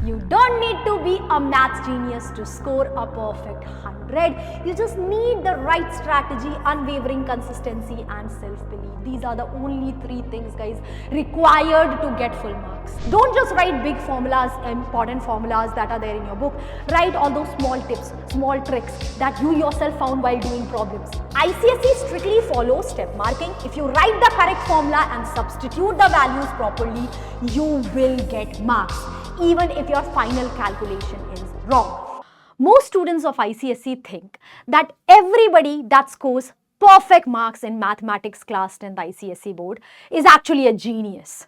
You don't need to be a maths genius to score a perfect 100. You just need the right strategy, unwavering consistency and self-belief. These are the only 3 things, guys, required to get full marks. Don't just write big formulas, important formulas that are there in your book. Write all those small tips, small tricks that you yourself found while doing problems. ICSE strictly follows step marking. If you write the correct formula and substitute the values properly, you will get marks, even if your final calculation is wrong. Most students of ICSE think that everybody that scores perfect marks in mathematics class 10th ICSE board is actually a genius.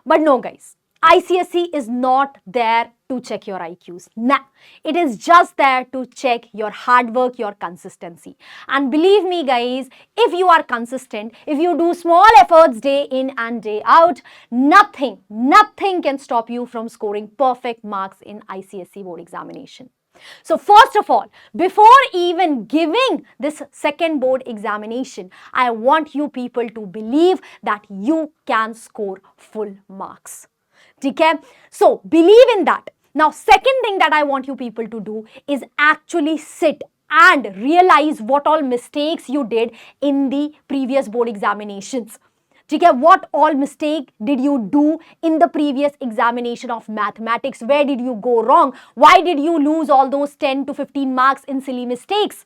But no, guys, ICSE is not there to check your IQs. Nah, it is just there to check your hard work, your consistency. And believe me, guys, if you are consistent, if you do small efforts day in and day out, nothing can stop you from scoring perfect marks in ICSE board examination. So first of all, before even giving this second board examination, I want you people to believe that you can score full marks. Okay? So believe in that. Now, second thing that I want you people to do is actually sit and realize what all mistakes you did in the previous board examinations. Okay, what all mistake did you do in the previous examination of mathematics? Where did you go wrong? Why did you lose all those 10 to 15 marks in silly mistakes?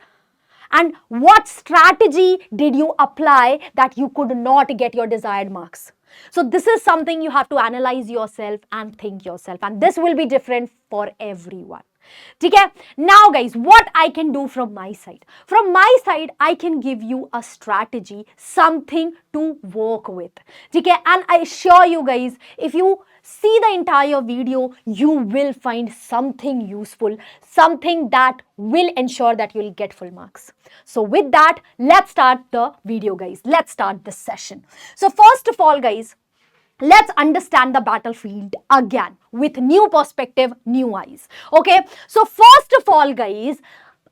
And what strategy did you apply that you could not get your desired marks? So this is something you have to analyze yourself and think yourself. And this will be different for everyone. Okay? Now guys, what I can do from my side? From my side, I can give you a strategy, something to work with. Okay? And I assure you guys, if you see the entire video, you will find something useful, something that will ensure that you will get full marks. So with that, let's start the video, guys. Let's start this session. So first of all, guys, let's understand the battlefield again with new perspective, new eyes. Okay, so first of all, guys,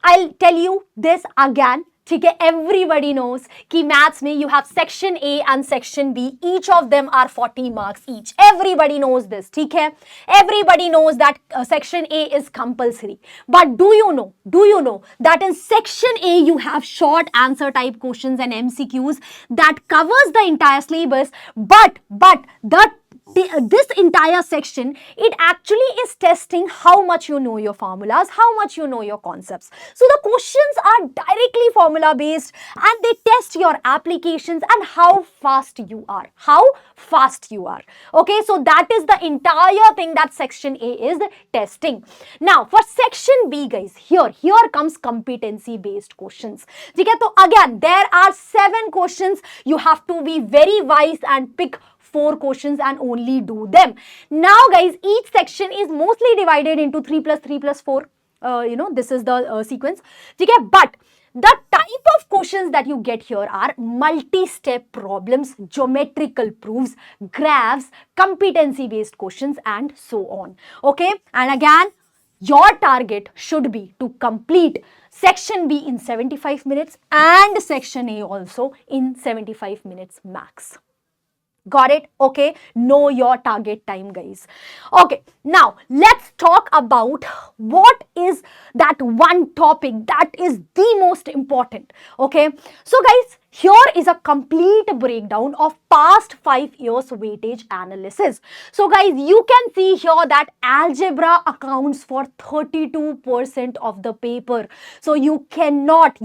I'll tell you this again. Okay, everybody knows कि maths में you have section A and section B. Each of them are 40 marks each. Everybody knows this. Okay, everybody knows that section A is compulsory. But do you know that in section A you have short answer type questions and MCQs that covers the entire syllabus. But this entire section, it actually is testing how much you know your formulas, how much you know your concepts. So the questions are directly formula based and they test your applications and how fast you are. Okay, so that is the entire thing that section A is testing. Now for section B, guys, here comes competency based questions. Okay, so again, there are 7 questions. You have to be very wise and pick 4 questions and only do them. Now guys, each section is mostly divided into 3 plus 3 plus 4. This is the sequence. Okay, but the type of questions that you get here are multi-step problems, geometrical proofs, graphs, competency-based questions, and so on. Okay, and again, your target should be to complete section B in 75 minutes and section A also in 75 minutes max. Got it? Okay, know your target time, guys. Okay, now let's talk about what is that one topic that is the most important. Okay, so guys, here is a complete breakdown of past 5 years weightage analysis. So guys, you can see here that algebra accounts for 32% of the paper. So you cannot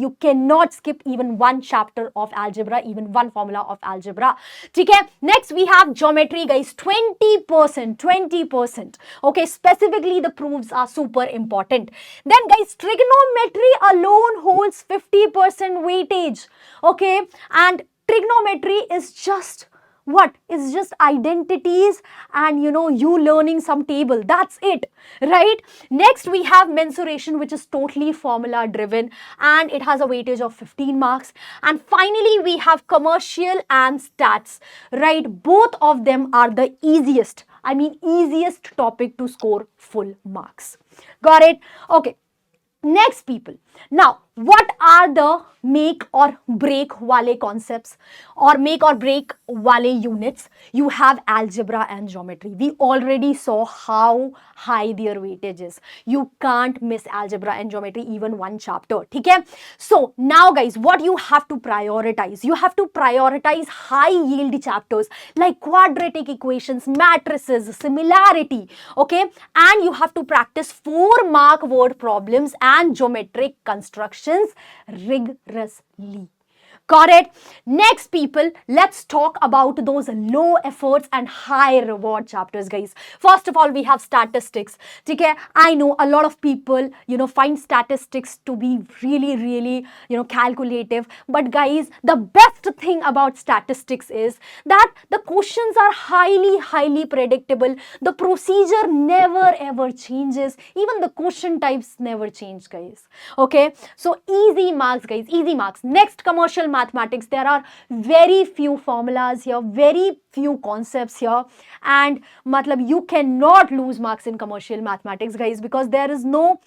skip even one chapter of algebra, even one formula of algebra. Okay, next we have geometry, guys, 20%. Okay, specifically the proofs are super important. Then guys, trigonometry alone holds 50% weightage. Okay, and trigonometry is just what? It's just identities and you learning some table. That's it, right? Next we have mensuration, which is totally formula driven and it has a weightage of 15 marks. And finally we have commercial and stats, right? Both of them are the easiest topic to score full marks. Got it? Okay. Next, people. Now, what are the make or break wale concepts or make or break wale units? You have algebra and geometry. We already saw how high their weightage is. You can't miss algebra and geometry even one chapter. Okay? So now guys, what you have to prioritize? You have to prioritize high yield chapters like quadratic equations, matrices, similarity. Okay? And you have to practice 4-mark word problems and geometric constructions rigorously. Got it? Next, people, let's talk about those low efforts and high reward chapters, guys. First of all, we have statistics. Okay? I know a lot of people, find statistics to be really, really, calculative. But guys, the best thing about statistics is that the questions are highly, highly predictable. The procedure never ever changes. Even the question types never change, guys. Okay? So easy marks, guys. Easy marks. Next, commercial mathematics. There are very few formulas here, very few concepts here, and you cannot lose marks in commercial mathematics, guys, because there is no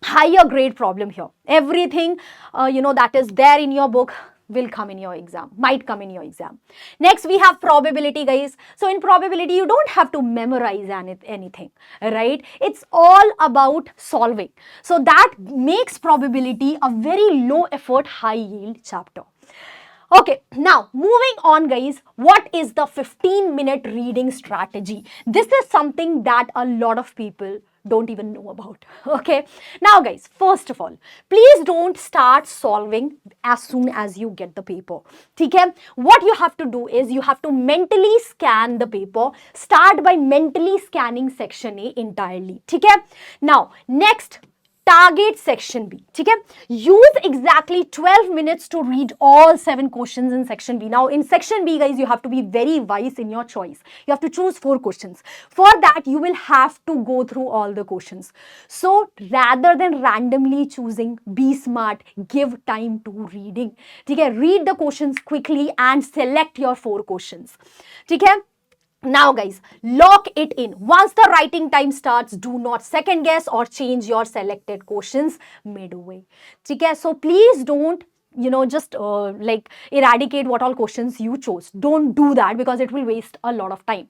higher grade problem here. Everything that is there in your book will come in your exam, might come in your exam. Next, we have probability, guys. So in probability, you don't have to memorize anything, right? It's all about solving. So that makes probability a very low effort, high yield chapter. Okay, now moving on, guys, what is the 15-minute reading strategy? This is something that a lot of people don't even know about. Okay, now guys, first of all, please don't start solving as soon as you get the paper. Okay, what you have to do is you have to mentally scan the paper. Start by mentally scanning section A entirely. Okay, now next, target section B. Okay? Use exactly 12 minutes to read all 7 questions in section B. Now in section B, guys, you have to be very wise in your choice. You have to choose 4 questions. For that, you will have to go through all the questions. So rather than randomly choosing, be smart, give time to reading. Okay? Read the questions quickly and select your 4 questions. Okay? Now guys, lock it in. Once the writing time starts, do not second guess or change your selected questions midway. Okay? So please don't just eradicate what all questions you chose. Don't do that because it will waste a lot of time.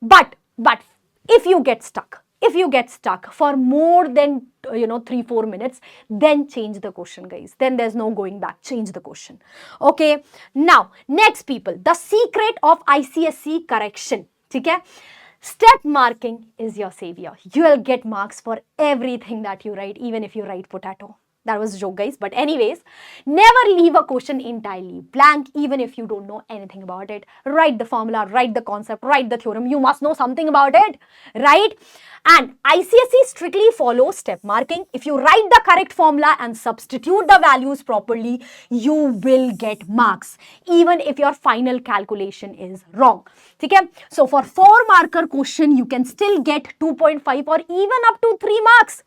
But if you get stuck for more than 3-4 minutes, then change the question, guys. Then there's no going back. Change the question. Okay, now next, people, the secret of ICSE correction. Okay, step marking is your savior. You will get marks for everything that you write, even if you write potato. That was a joke, guys. But anyways, never leave a question entirely blank, even if you don't know anything about it. Write the formula, write the concept, write the theorem. You must know something about it, right? And ICSE strictly follows step marking. If you write the correct formula and substitute the values properly, you will get marks, even if your final calculation is wrong. Okay? So for 4-marker question, you can still get 2.5 or even up to 3 marks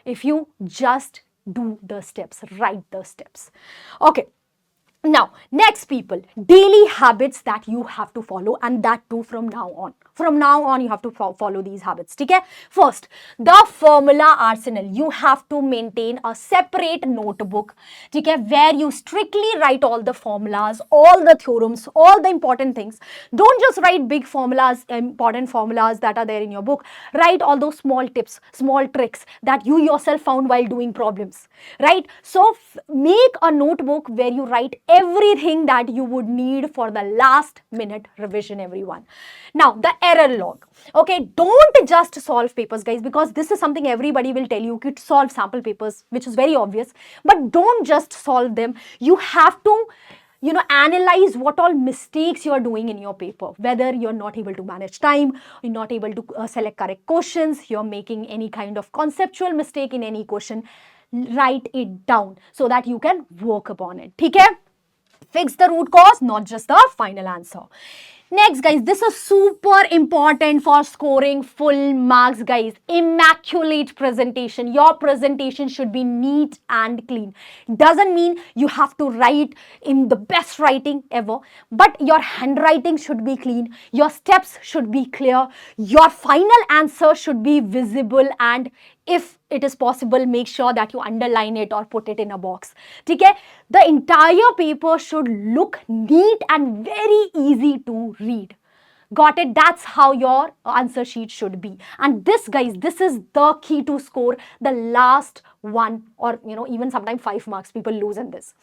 if you just do the steps, write the steps. Okay. Now, next, people, daily habits that you have to follow, and that too from now on. From now on, you have to follow these habits. Okay? First, the formula arsenal. You have to maintain a separate notebook, okay, where you strictly write all the formulas, all the theorems, all the important things. Don't just write big formulas, important formulas that are there in your book. Write all those small tips, small tricks that you yourself found while doing problems, right? So, make a notebook where you write everything that you would need for the last minute revision, everyone. Now, the error log. Okay, don't just solve papers, guys, because this is something everybody will tell you. Could solve sample papers, which is very obvious, but don't just solve them. You have to analyze what all mistakes you are doing in your paper, whether you're not able to manage time, you're not able to select correct questions, you're making any kind of conceptual mistake in any question. Write it down so that you can work upon it. Okay? Fix the root cause, not just the final answer. Next, guys, this is super important for scoring full marks, guys. Immaculate presentation. Your presentation should be neat and clean. Doesn't mean you have to write in the best writing ever, but your handwriting should be clean. Your steps should be clear. Your final answer should be visible, and if it is possible, make sure that you underline it or put it in a box. Okay? The entire paper should look neat and very easy to read. Got it? That's how your answer sheet should be. And this, guys, this is the key to score the last one, or even sometimes 5 marks people lose in this.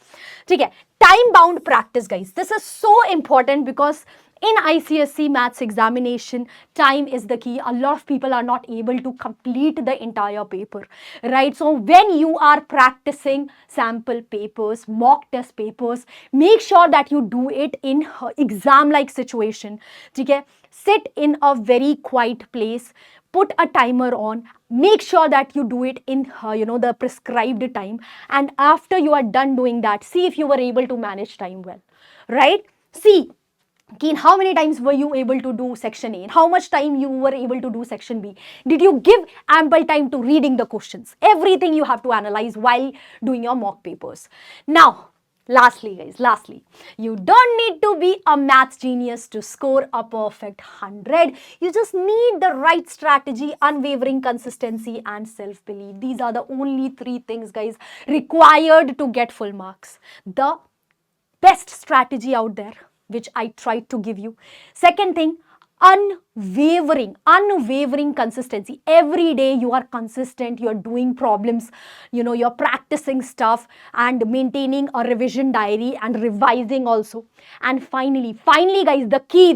Okay? Time bound practice, guys. This is so important because in ICSE Maths examination, time is the key. A lot of people are not able to complete the entire paper, right? So when you are practicing sample papers, mock test papers, make sure that you do it in exam-like situation. Okay? Sit in a very quiet place. Put a timer on. Make sure that you do it in the prescribed time. And after you are done doing that, see if you were able to manage time well, right? See, Keen, how many times were you able to do section A? And how much time you were able to do section B? Did you give ample time to reading the questions? Everything you have to analyze while doing your mock papers. Now, lastly, guys, you don't need to be a maths genius to score a perfect 100. You just need the right strategy, unwavering consistency, and self-belief. These are the only 3 things, guys, required to get full marks. The best strategy out there, which I tried to give you. Second thing, unwavering consistency. Every day you are consistent, you're doing problems, you're practicing stuff and maintaining a revision diary and revising also. And finally, guys, the key,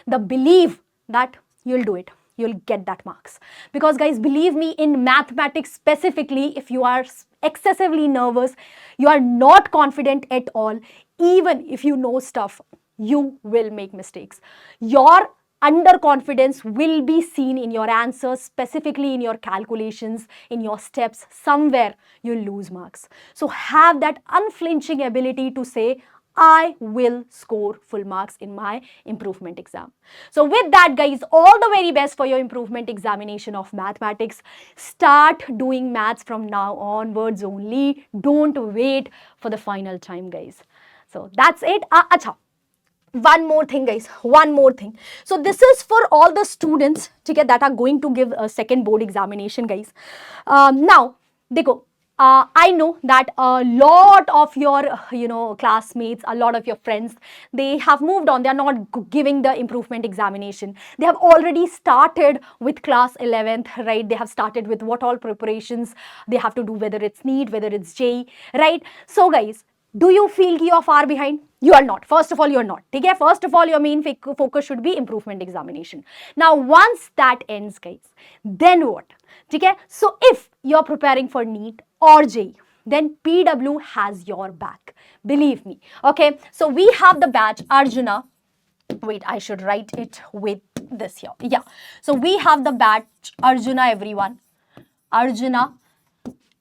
the belief that you'll do it. You'll get that marks. Because, guys, believe me, in mathematics specifically, if you are excessively nervous, you are not confident at all, even if you know stuff, you will make mistakes. Your underconfidence will be seen in your answers, specifically in your calculations, in your steps. Somewhere you'll lose marks. So have that unflinching ability to say, I will score full marks in my improvement exam. So with that, guys, all the very best for your improvement examination of mathematics. Start doing maths from now onwards only. Don't wait for the final time, guys. So that's it. Acha. One more thing, guys. One more thing. So this is for all the students that are going to give a second board examination, guys. Now, dekho, I know that a lot of your, classmates, a lot of your friends, they have moved on. They are not giving the improvement examination. They have already started with class 11th, right? They have started with what all preparations they have to do, whether it's NEET, whether it's JEE, right? So, guys, do you feel you are far behind? You are not. First of all, you are not. Okay? First of all, your main focus should be improvement examination. Now, once that ends, guys, then what? Okay? So, if you are preparing for NEET or JEE, then PW has your back. Believe me. Okay? So, we have the batch Arjuna. Wait, I should write it with this here. Yeah. So, we have the batch Arjuna, everyone. Arjuna,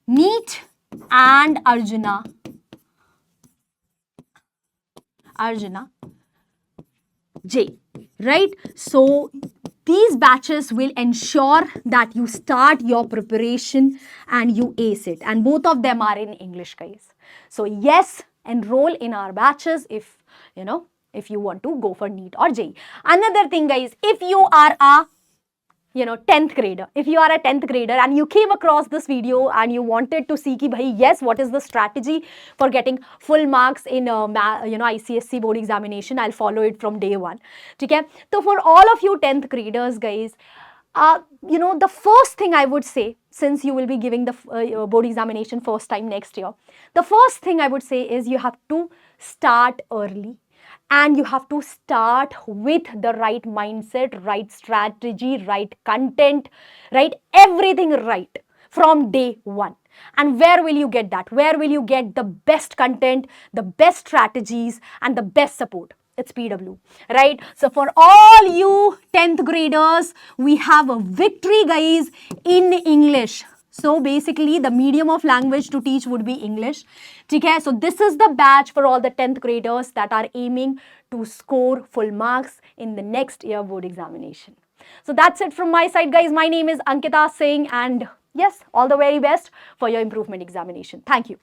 NEET and Arjuna JEE, right? So these batches will ensure that you start your preparation and you ace it. And both of them are in English, guys. So yes, enroll in our batches if you want to go for NEET or JEE. Another thing, guys, if you are a 10th grader. If you are a 10th grader and you came across this video and you wanted to see, yes, what is the strategy for getting full marks in ICSE board examination, I'll follow it from day one. Okay? So for all of you 10th graders, guys, the first thing I would say, since you will be giving the board examination first time next year, the first thing I would say is you have to start early. And you have to start with the right mindset, right strategy, right content, right? Everything right from day one. And where will you get that? Where will you get the best content, the best strategies, and the best support? It's PW, right? So for all you 10th graders, we have a victory, guys, in English. So basically the medium of language to teach would be English. ठीक है? So this is the batch for all the 10th graders that are aiming to score full marks in the next year board examination. So that's it from my side, guys. My name is Ankita Singh, and yes, all the very best for your improvement examination. Thank you.